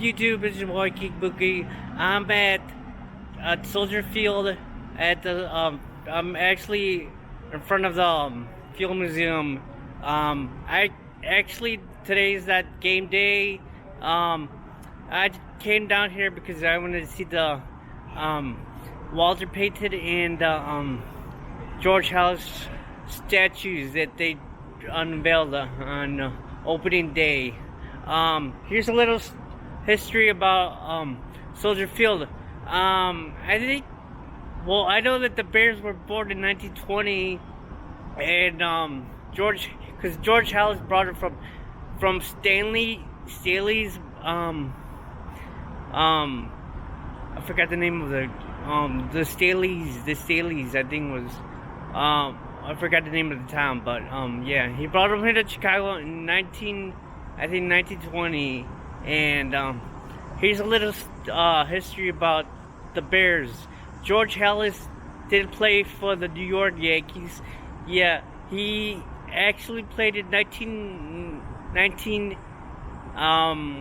YouTube? It's your boy Geek Bookie. I'm at Soldier Field at the I'm actually in front of the Field Museum. I actually today's that game day. I came down here because I wanted to see the Walter Payton and George Halas statues that they unveiled on opening day. Here's a little history about Soldier Field. I know that the Bears were born in 1920, and George Halas brought it from Staley's. I forgot the name of the Staley's. I think was I forgot the name of the town, but yeah, he brought him here to Chicago in 1920, and here's a little history about the Bears. George Halas did play for the New York Yankees. Yeah, he actually played in 1919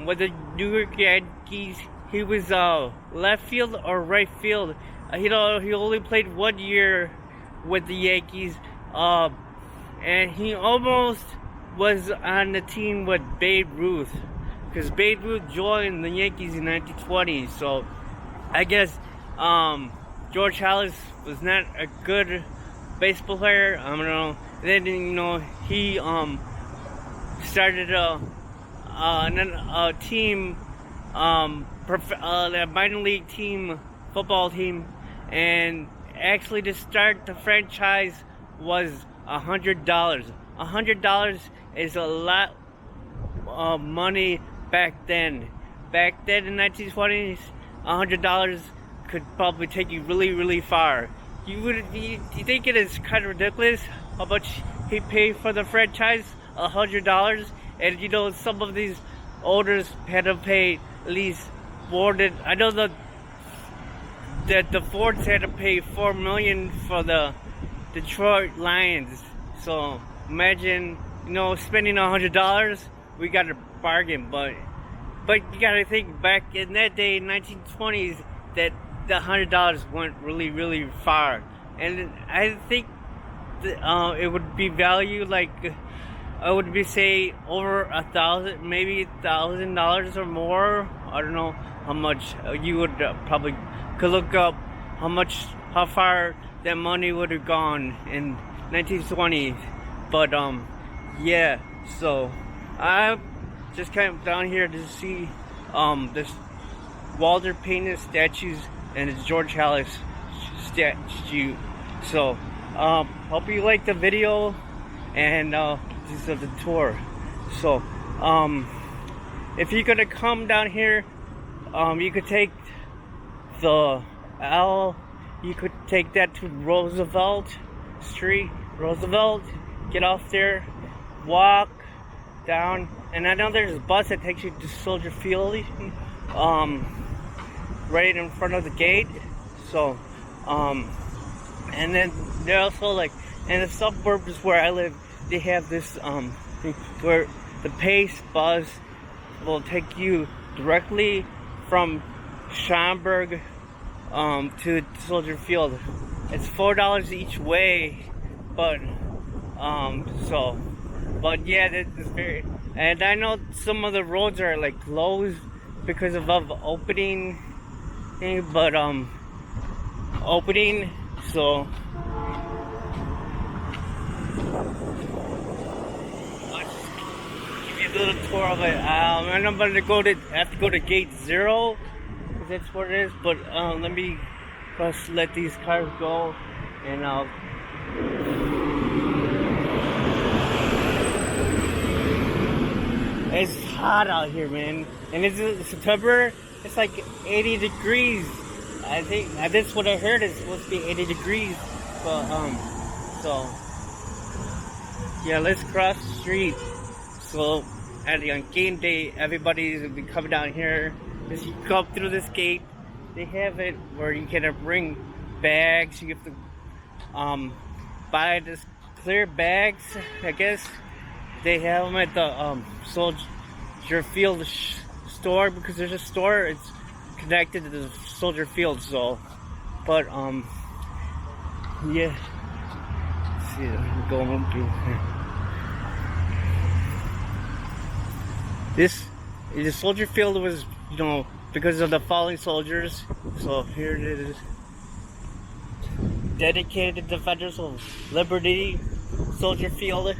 with the New York Yankees. He was left field or right field. He only played 1 year with the Yankees, and he almost was on the team with Babe Ruth, because Babe Ruth joined the Yankees in 1920. So I guess George Halas was not a good baseball player. I don't know. Then he started a team, a minor league team, football team, and actually to start the franchise was $100. $100 is a lot of money back then. Back then in 1920s, $100 could probably take you really, really far. You think it is kind of ridiculous how much he paid for the franchise? $100, and some of these owners had to pay at least more than, I know that the Fords had to pay $4 million for the Detroit Lions. So imagine spending $100. We got a bargain, but you gotta think back in that day, 1920s, that the $100 went really, really far, and I think it would be valued like, I would be say over $1,000, maybe $1,000 or more. I don't know how much. You would probably could look up how far that money would have gone in 1920s. But yeah. So I just came down here to see this Walter Payton statues and his George Halas statue. So hope you like the video, and this is the tour. So if you're gonna come down here, you could take the you could take that to Roosevelt Street, get off there, walk down, and I know there's a bus that takes you to Soldier Field, right in front of the gate. So and then they're also like in the suburbs where I live, they have this thing where the Pace bus will take you directly from Schaumburg to Soldier Field. It's $4 each way, but yeah, this is very, and I know some of the roads are like closed because of opening thing, but opening, so a little tour of it. And I'm gonna have to go to gate 0, because that's what it is. But let me first let these cars go, and it's hot out here, man. And it's September. It's like 80 degrees. I think that's what I heard. It's supposed to be 80 degrees. But so yeah, let's cross the street. So on game day, everybody's gonna be coming down here. As you come through this gate, they have it where you can bring bags. You have to buy this clear bags. I guess they have them at the Soldier Field store, because there's a store. It's connected to the Soldier Field. So, but yeah. Let's see, I'm going through here. The Soldier Field was, because of the fallen soldiers. So here it is. Dedicated defenders of liberty, Soldier Field.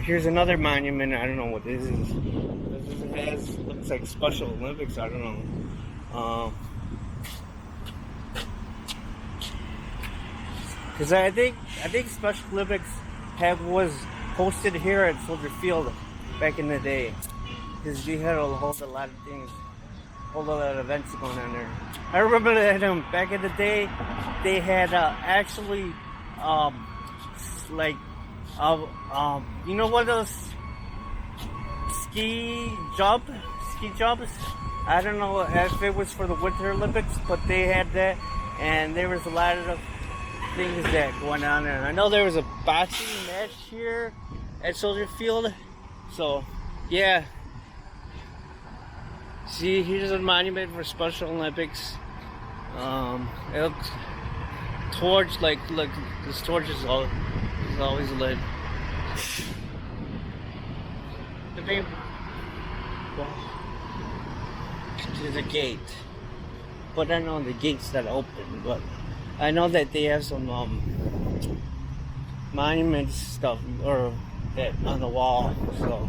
Here's another monument. I don't know what this is. This looks like Special Olympics. I don't know. Because I think Special Olympics was hosted here at Soldier Field back in the day. Because we had a lot of things, a lot of events going on there. I remember that back in the day, they had actually you know what, those ski jumps? I don't know if it was for the Winter Olympics, but they had that, and there was a lot of things that going on there. I know there was a boxing match here at Soldier Field, so yeah. See, here's a monument for Special Olympics. It looks torch, look, this torch is always lit. There's a gate, but I know the gate's not open. But I know that they have some monument stuff or that on the wall. So.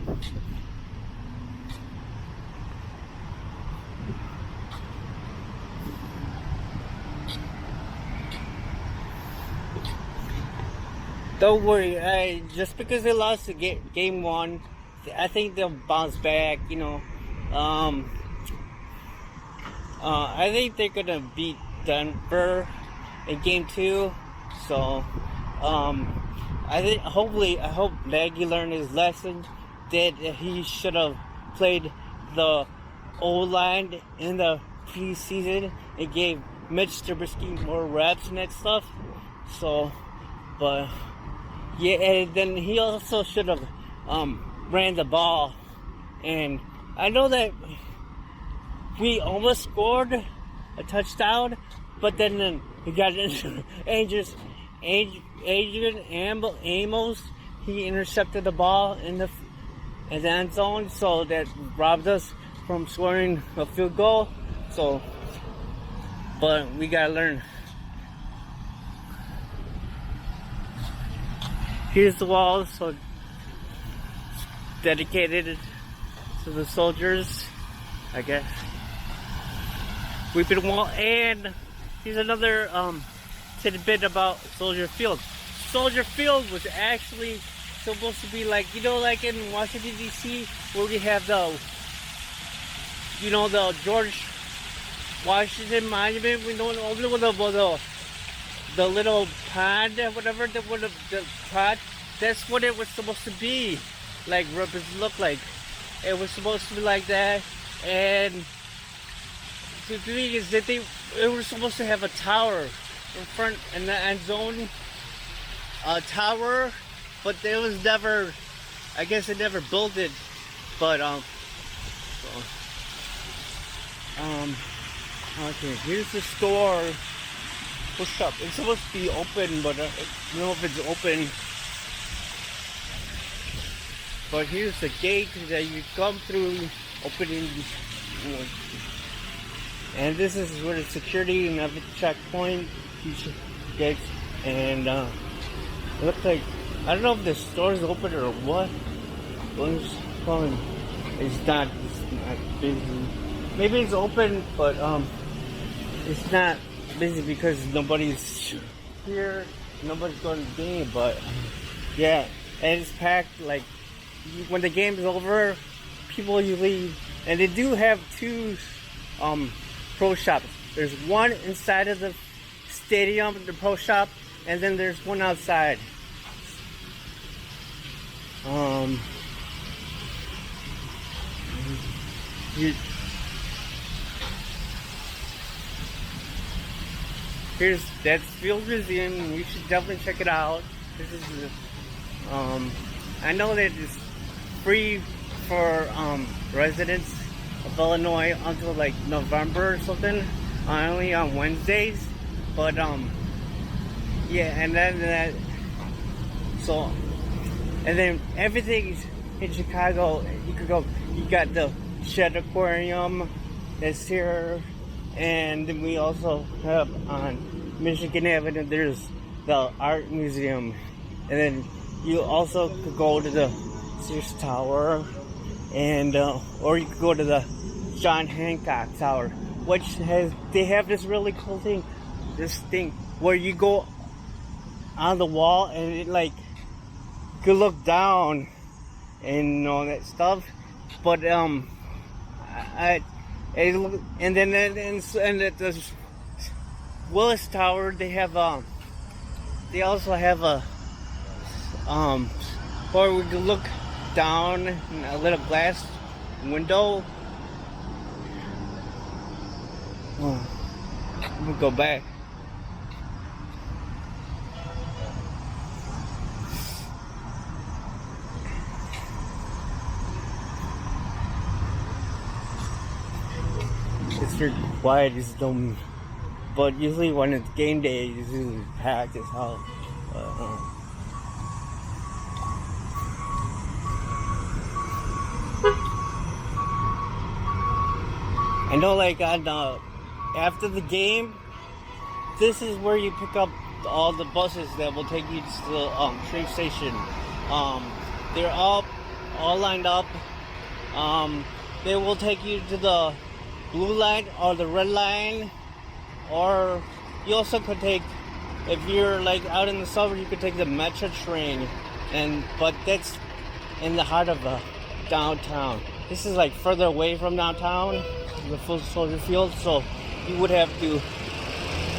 Don't worry, just because they lost the game one, I think they'll bounce back, I think they're gonna beat Denver in game 2. So, I hope Nagy learned his lesson that he should have played the O-line in the preseason and gave Mitch Trubisky more reps and that stuff. So, but. Yeah, and then he also should have ran the ball. And I know that we almost scored a touchdown, but then we got Adrian Amos. He intercepted the ball in the end zone, so that robbed us from scoring a field goal. So, but we gotta learn. Here's the wall, so dedicated to the soldiers, I guess. We've been wall, and here's another tidbit about Soldier Field. Soldier Field was actually supposed to be like, like in Washington D.C., where we have the George Washington Monument. We know only with the little pond, whatever, the pond, that's what it was supposed to be, like, look like. It was supposed to be like that, and the thing is that it was supposed to have a tower in front, in the end zone, a tower, but it was never, I guess they never built it, but, okay, here's the store. Push up. It's supposed to be open, but I don't know if it's open. But here's the gate that you come through, opening. And this is where the security and every checkpoint gets. And it looks like, I don't know if the store's open or what. It's not busy. Maybe it's open, but it's not busy because nobody's here, nobody's going to the game. But yeah, and it's packed. Like when the game is over, people usually, and they do have 2 pro shops. There's one inside of the stadium, the pro shop, and then there's one outside. That's Field Museum. You should definitely check it out. This is I know that it's free for residents of Illinois until like November or something. Only on Wednesdays, but yeah, and then that so and then everything's in Chicago. You could go. You got the Shed Aquarium that's here, and then we also have on Michigan Avenue. There's the Art Museum, and then you also could go to the Sears Tower, and or you could go to the John Hancock Tower, which they have this really cool thing, this thing where you go on the wall and it like you could look down and all that stuff, but and then at the Willis Tower they have they also have a where we can look down in a little glass window. Oh, I'm gonna go back. It's very quiet, it's dumb. But usually when it's game day, it's usually packed as hell. I know, like on after the game, this is where you pick up all the buses that will take you to the train station. They're all lined up. They will take you to the blue line or the red line, or you also could take, if you're like out in the suburbs, you could take the Metro train, but that's in the heart of downtown. This is like further away from downtown, the full Soldier Field, so you would have to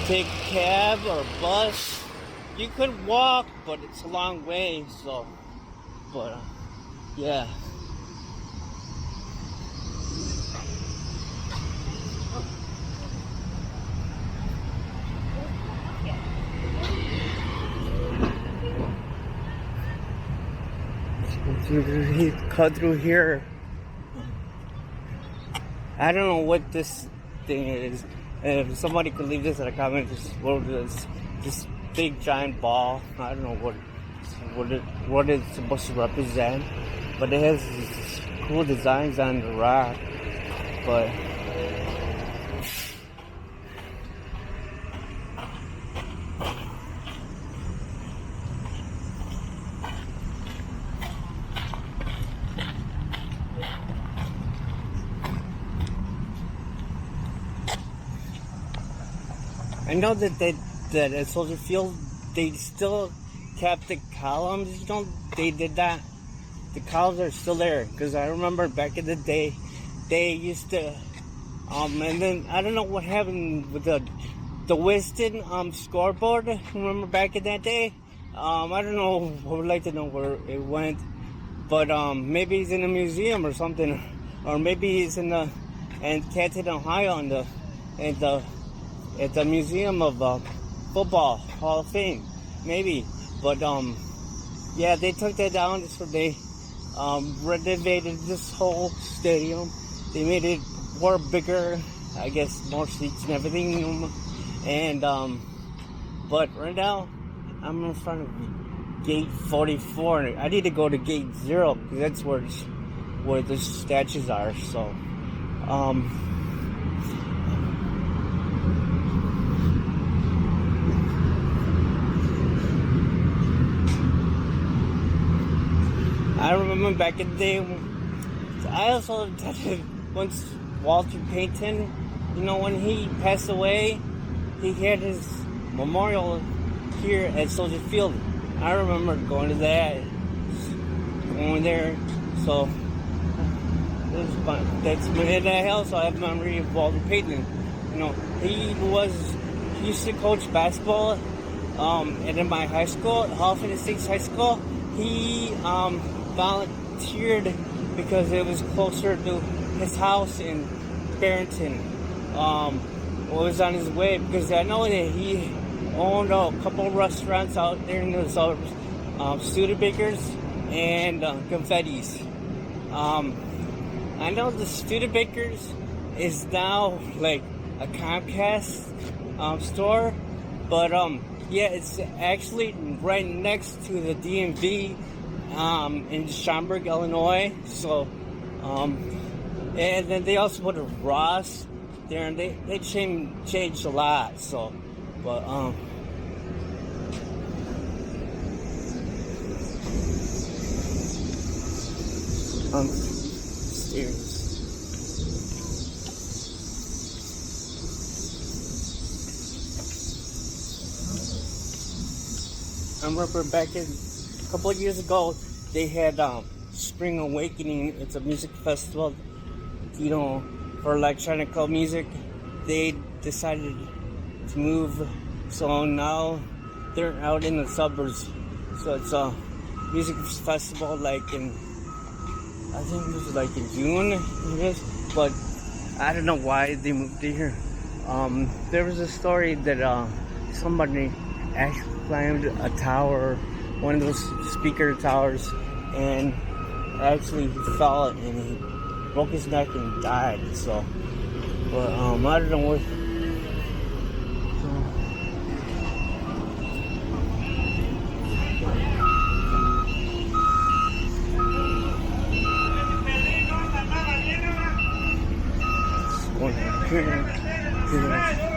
take a cab or a bus. You could walk, but it's a long way, so, but yeah. Cut through here. I don't know what this thing is. If somebody could leave this in a comment, what is this big giant ball? I don't know what it's supposed to represent, but it has these cool designs on the rock. But I know that at Soldier Field they still kept the columns. You know, they did that. The columns are still there because I remember back in the day they used to. And then I don't know what happened with the Wiston scoreboard. Remember back in that day? I don't know. I would like to know where it went, but maybe he's in a museum or something, or maybe he's in Canton, Ohio, at the Museum of Football Hall of Fame, maybe. But yeah, they took that down so they renovated this whole stadium. They made it more bigger, I guess, more seats and everything. And but right now I'm in front of gate 44. I need to go to gate 0 because that's where the statues are. So I remember back in the day, I also attended once Walter Payton, you know, when he passed away, he had his memorial here at Soldier Field. I remember going to that, going there, so it was fun. And I also have memory of Walter Payton. You know, he used to coach basketball, and in my high school, Halifax Estates High School, he volunteered because it was closer to his house in Barrington. Was on his way because I know that he owned a couple of restaurants out there in the suburbs, Studebakers and Confetti's. I know the Studebakers is now like a Comcast store, but yeah, it's actually right next to the DMV in Schaumburg, Illinois. So and then they also put a Ross there, and they changed a lot. So, but stairs. I remember back a couple of years ago, they had Spring Awakening. It's a music festival, you know, for electronic music. They decided to move, so now they're out in the suburbs. So it's a music festival, like in, I think it was like in June, it is, but I don't know why they moved to here. There was a story that somebody actually climbed a tower, one of those speaker towers, and actually he fell and he broke his neck and died. So, but I don't know what. So,